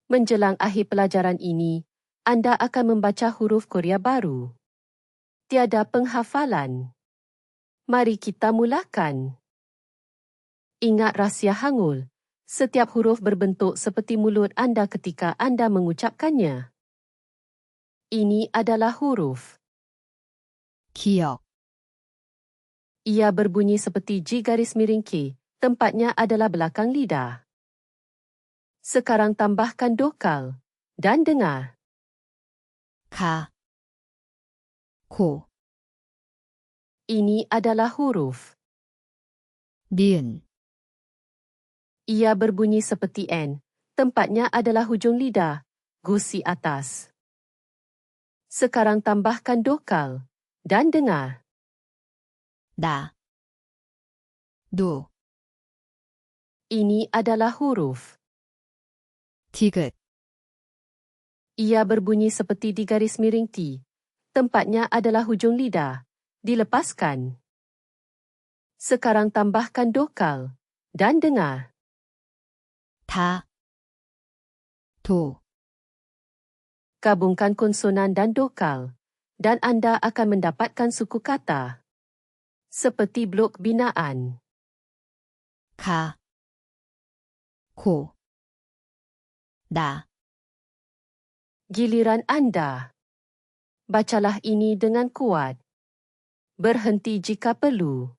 Menjelang akhir pelajaran ini, anda akan membaca huruf Korea baru. Tiada penghafalan. Mari kita mulakan. Ingat rahsia hangul. Setiap huruf berbentuk seperti mulut anda ketika anda mengucapkannya. Ini adalah huruf. 기억, Ia berbunyi seperti G garis miring K. Tempatnya adalah belakang lidah. Sekarang tambahkan dokal dan dengar. 가, 고, Ini adalah huruf. 니은, Ia berbunyi seperti N. Tempatnya adalah hujung lidah, gusi atas. Sekarang tambahkan dokal dan dengar. 나, 노, Ini adalah huruf. 디귿, Ia berbunyi seperti di garis miring T. Tempatnya adalah hujung lidah. Dilepaskan. Sekarang tambahkan dokal dan dengar. 다, 도, Gabungkan konsonan dan dokal dan anda akan mendapatkan suku kata. Seperti blok binaan. 가, 고, 나, Giliran anda. Bacalah ini dengan kuat. Berhenti jika perlu.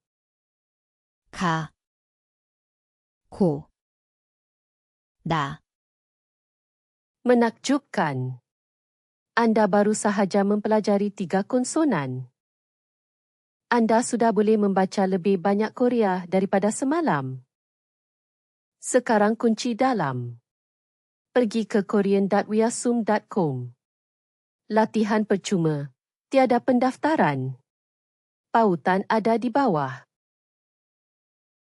가, 고, 나, Menakjubkan. Anda baru sahaja mempelajari 3 konsonan. Anda sudah boleh membaca lebih banyak Korea daripada semalam. Sekarang kunci dalam. Pergi ke korean.wiasum.com. Latihan percuma. Tiada pendaftaran. Pautan ada di bawah.